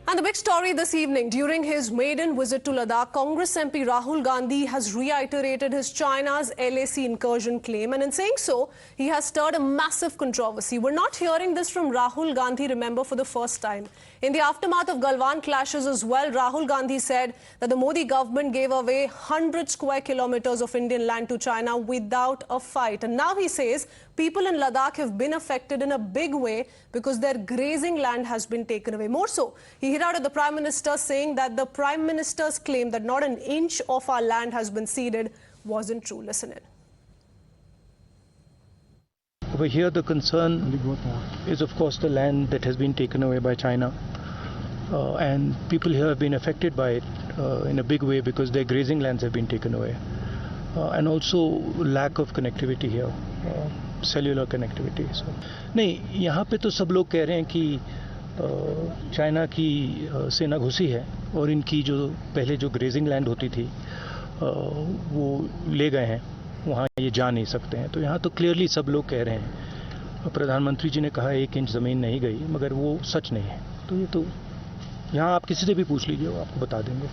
And the big story this evening, during his maiden visit to Ladakh, Congress MP Rahul Gandhi has reiterated his China's LAC incursion claim, and in saying so, he has stirred a massive controversy. We're not hearing this from Rahul Gandhi, remember, for the first time. In the aftermath of Galwan clashes as well, Rahul Gandhi said that the Modi government gave away 100 square kilometers of Indian land to China without a fight. And now he says people in Ladakh have been affected in a big way because their grazing land has been taken away. More so, he hit out at the Prime Minister, saying that the Prime Minister's claim that not an inch of our land has been ceded wasn't true. Listen in. Over here, the concern is, of course, the land that has been taken away by China. And people here have been affected by it in a big way because their grazing lands have been taken away. And also lack of connectivity here, cellular connectivity. So, नहीं, यहाँ पे तो सब लोग कह रहे हैं कि चाइना की सेना घुसी है और इनकी जो पहले जो ग्रेजिंग लैंड होती थी वो ले गए हैं, वहाँ ये जा नहीं सकते हैं. तो यहाँ तो क्लियरली सब लोग कह रहे हैं. प्रधानमंत्री जी ने कहा 1 इंच ज़मीन नहीं गई, मगर वो सच नहीं है. तो ये तो यहाँ आप किसी से भी पूछ लीजिए, वो आपको बता देंगे.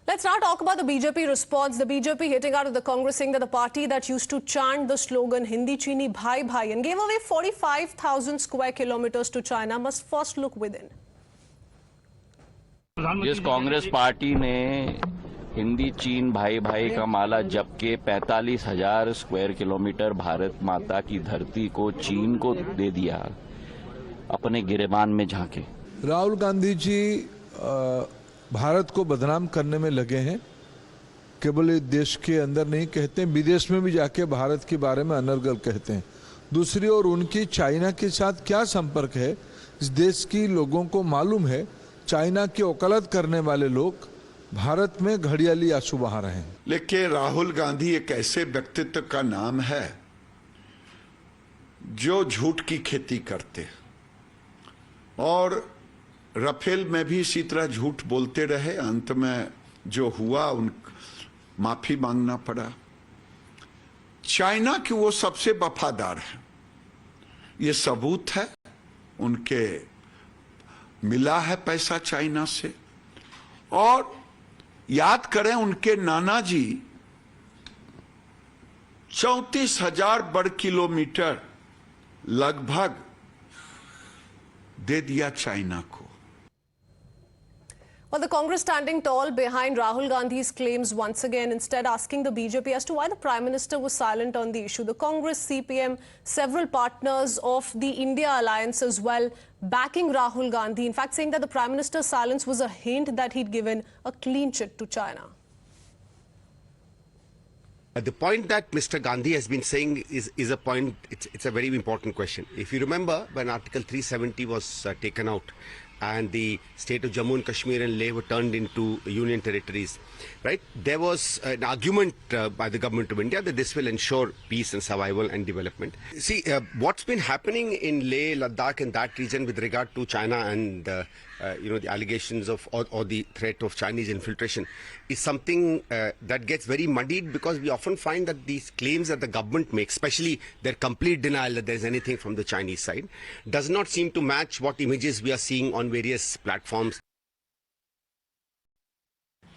Let's now talk about the BJP response. The BJP hitting out of the Congress, saying that the party that used to chant the slogan Hindi Chini Bhai Bhai and gave away 45,000 square kilometers to China must first look within. जिस Congress party ने हिंदी चीन भाई भाई का माला जप के 45,000 square kilometre Bharat माता की धरती को चीन को दे दिया, अपने गिरेबान में झांके. राहुल गांधी जी भारत को बदनाम करने में लगे हैं. केवल देश के अंदर नहीं कहते हैं, विदेश में भी जाके भारत के बारे में अनर्गल कहते हैं. दूसरी ओर उनकी चाइना के साथ क्या संपर्क है, इस देश की लोगों को मालूम है. चाइना की वकालत करने वाले लोग भारत में घड़ियाली आंसू बहा रहे हैं. लेकिन राहुल गांधी एक ऐसे व्यक्तित्व का नाम है जो झूठ की खेती करते और राफेल में भी इसी तरह झूठ बोलते रहे. अंत में जो हुआ उन माफी मांगना पड़ा. चाइना की वो सबसे वफादार है, ये सबूत है. उनके मिला है पैसा चाइना से. और याद करें, उनके नाना जी 34,000 वर्ग किलोमीटर लगभग दे दिया चाइना को. Well, the Congress standing tall behind Rahul Gandhi's claims once again, instead asking the BJP as to why the Prime Minister was silent on the issue. The Congress, CPM, several partners of the India alliance as well, backing Rahul Gandhi. In fact, saying that the Prime Minister's silence was a hint that he'd given a clean chit to China. The point that Mr. Gandhi has been saying is a point, it's a very important question. If you remember, when Article 370 was taken out, and the state of Jammu and Kashmir and Leh were turned into union territories, right? There was an argument by the government of India that this will ensure peace and survival and development. See, what's been happening in Leh, Ladakh and that region with regard to China and the allegations of or the threat of Chinese infiltration is something that gets very muddied, because we often find that these claims that the government makes, especially their complete denial that there's anything from the Chinese side, does not seem to match what images we are seeing on various platforms.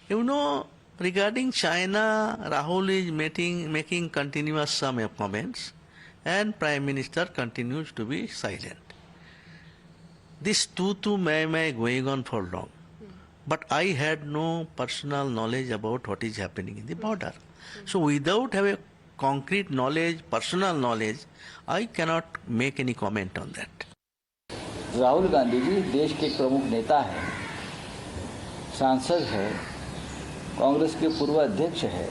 You know, regarding China, Rahul is making continuous some comments, and Prime Minister continues to be silent. This tu may going on for long. But I had no personal knowledge about what is happening in the border. So without having concrete knowledge, personal knowledge, I cannot make any comment on that. Rahul Gandhi ji देश के प्रमुख नेता हैं, सांसद है, कांग्रेस के पूर्व अध्यक्ष है.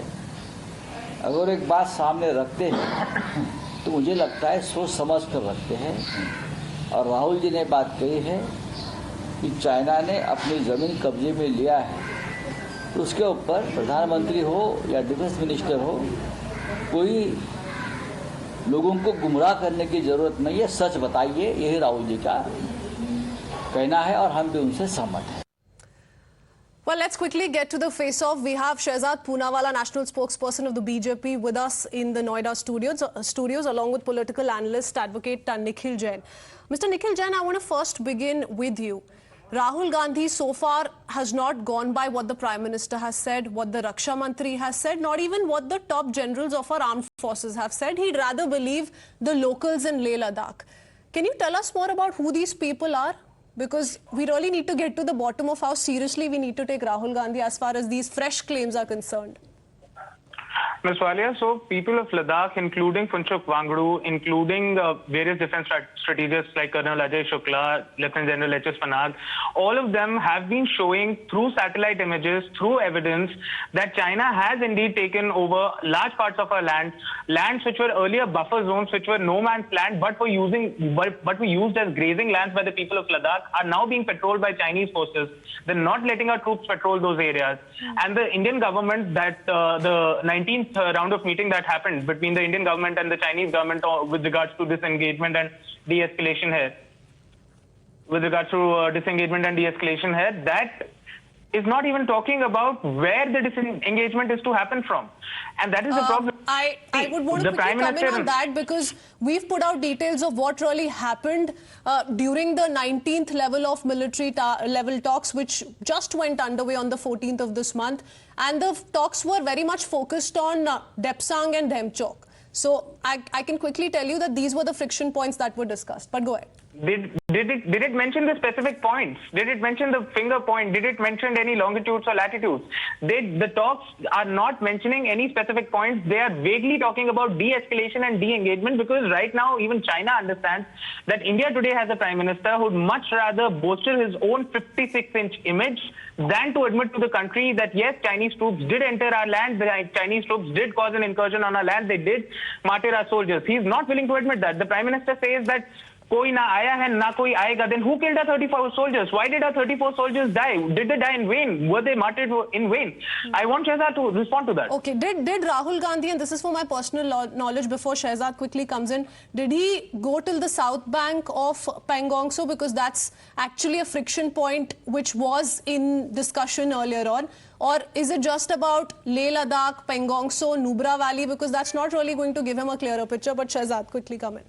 अगर एक बात सामने रखते हैं तो मुझे लगता है सोच समझ कर रखते हैं. और राहुल जी ने बात कही है कि चाइना ने अपनी ज़मीन कब्जे में लिया है, तो उसके ऊपर प्रधानमंत्री हो या डिफेंस मिनिस्टर हो, कोई लोगों को गुमराह करने की ज़रूरत नहीं है. सच बताइए, यही राहुल जी का कहना है और हम भी उनसे सहमत हैं. Well, let's quickly get to the face-off. We have Shehzad Poonawalla, national spokesperson of the BJP, with us in the Noida studios, along with political analyst, advocate Nikhil Jain. Mr. Nikhil Jain, I want to first begin with you. Rahul Gandhi so far has not gone by what the Prime Minister has said, what the Raksha Mantri has said, not even what the top generals of our armed forces have said. He'd rather believe the locals in Leh Ladakh. Can you tell us more about who these people are? Because we really need to get to the bottom of how seriously we need to take Rahul Gandhi as far as these fresh claims are concerned. Ms. Walia, so people of Ladakh, including Phunchok Wangdu, including various defense strategists like Colonel Ajay Shukla, Lieutenant General H.S. Panag, all of them have been showing through satellite images, through evidence, that China has indeed taken over large parts of our lands which were earlier buffer zones, which were no man's land, but were used as grazing lands by the people of Ladakh, are now being patrolled by Chinese forces. They're not letting our troops patrol those areas. And the Indian government, that the 19th round of meeting that happened between the Indian government and the Chinese government with regards to disengagement and de-escalation here. That is not even talking about where the disengagement is to happen from. And that is the problem. I would want to quickly come in on that, because we've put out details of what really happened during the 19th level of military level talks, which just went underway on the 14th of this month. And the talks were very much focused on Depsang and Demchok. So I can quickly tell you that these were the friction points that were discussed. But go ahead. Did it mention the specific points? Did it mention the finger point? Did it mention any longitudes or latitudes? The talks are not mentioning any specific points. They are vaguely talking about de-escalation and de-engagement, because right now even China understands that India today has a Prime Minister who would much rather bolster his own 56-inch image than to admit to the country that yes, Chinese troops did enter our land, the Chinese troops did cause an incursion on our land, they did martyr our soldiers. He is not willing to admit that. The Prime Minister says that koi na aaya hai, na koi aayega. Then who killed our 34 soldiers? Why did our 34 soldiers die? Did they die in vain? Were they martyred in vain? I want Shehzad to respond to that. Okay, did Rahul Gandhi, and this is for my personal knowledge before Shehzad quickly comes in, did he go till the south bank of Pangong Tso? Because that's actually a friction point which was in discussion earlier on. Or is it just about Leh Ladakh, Pangong Tso, Nubra Valley? Because that's not really going to give him a clearer picture. But Shehzad, quickly come in.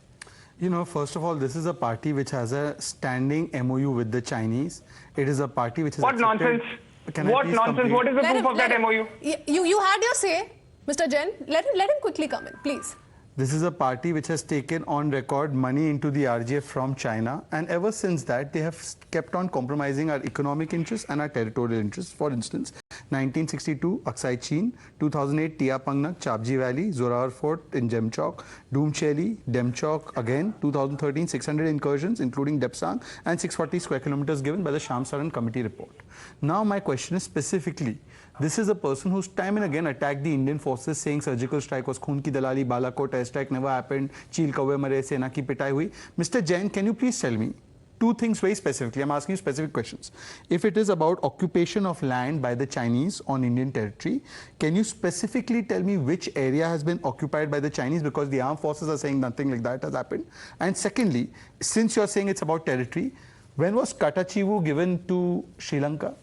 You know, first of all, this is a party which has a standing MOU with the Chinese. It is a party which is What nonsense? What nonsense? What is the proof of that MOU? You had your say, Mr. Jain. Let him quickly come in, please. This is a party which has taken on record money into the RGF from China, and ever since that they have kept on compromising our economic interests and our territorial interests. For instance, 1962 Aksai Chin, 2008 Tia Pangnak, Chapji Valley, Zorawar Fort in Demchok, Doomcheli, Demchok again, 2013 600 incursions including Depsang and 640 square kilometers given by the Sham Saran committee report. Now my question is specifically, this is a person who's time and again attacked the Indian forces, saying surgical strike was khoon ki dalali, Balakot airstrike never happened, Chil Kawe mare, Sena ki pitai hui. Mr. Jain, can you please tell me two things very specifically? I'm asking you specific questions. If it is about occupation of land by the Chinese on Indian territory, can you specifically tell me which area has been occupied by the Chinese? Because the armed forces are saying nothing like that has happened. And secondly, since you're saying it's about territory, when was Katachivu given to Sri Lanka?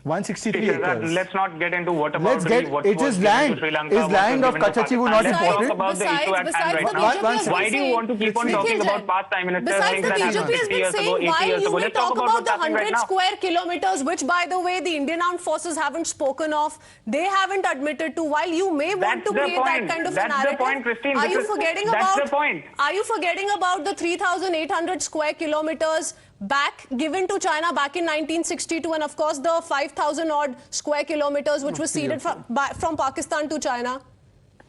163 acres. Let's not get into what about it is land. Is land of Katachivu not important? Talk about the issue at hand right now. Why do you want to keep on talking about past Prime Ministers? Besides, the BJP has been saying, while you may talk about the 100 square kilometers, which by the way the Indian armed forces haven't spoken of, they haven't admitted to, while you may want to create that kind of a narrative. That's the point, Christine. Are you forgetting about the 3,800 square kilometers back given to China back in 1962, and of course the 5,000 odd square kilometers which was ceded from Pakistan to China?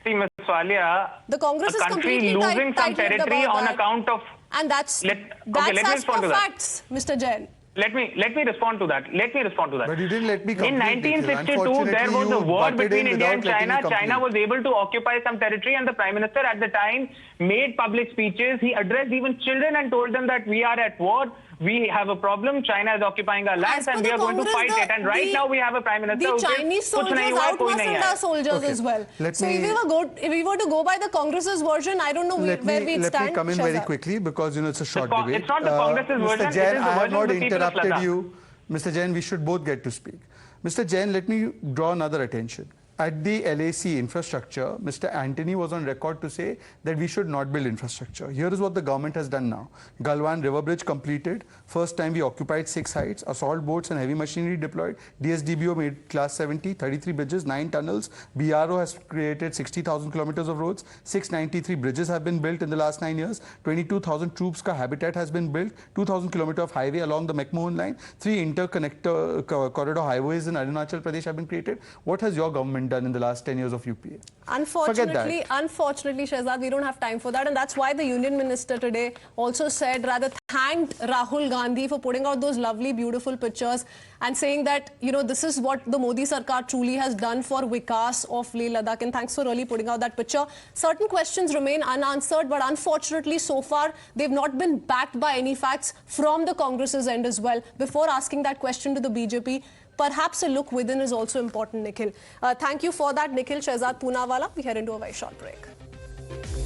See, Ms. Walia, the Congress a country is losing some territory on account of... And that's as per facts, Mr. Jain. Let me respond to that. But you didn't let me complete. In 1962, there was a war between India and China. China was able to occupy some territory, and the Prime Minister at the time made public speeches. He addressed even children and told them that we are at war. We have a problem. China is occupying our lands, and we are going to fight it. And right now we have a Prime Minister who says, Chinese soldiers outmuscled our soldiers as well. So if we were to go by the Congress's version, I don't know where we'd stand. Let me come in very quickly, because it's a short debate. It's not the Congress's version. Mr. Jain, it is the I have not interrupted you. Mr. Jain, we should both get to speak. Mr. Jain, let me draw another attention. at the LAC infrastructure, Mr. Antony was on record to say that we should not build infrastructure. Here is what the government has done now. Galwan River Bridge completed. First time we occupied 6 sites. Assault boats and heavy machinery deployed. DSDBO made class 70, 33 bridges, 9 tunnels. BRO has created 60,000 kilometers of roads. 693 bridges have been built in the last 9 years. 22,000 troops ka habitat has been built. 2,000 kilometers of highway along the McMahon line. 3 interconnector corridor highways in Arunachal Pradesh have been created. What has your government done in the last 10 years of UPA? Unfortunately, Shehzad, we don't have time for that, and that's why the Union Minister today also said, rather thanked Rahul Gandhi for putting out those lovely, beautiful pictures and saying that, you know, this is what the Modi Sarkar truly has done for Vikas of Leh Ladakh, and thanks for really putting out that picture. Certain questions remain unanswered, but unfortunately, so far, they've not been backed by any facts from the Congress's end as well. Before asking that question to the BJP, perhaps a look within is also important, Nikhil. Thank you for that, Nikhil. Shehzad Poonawalla. We head into a very short break.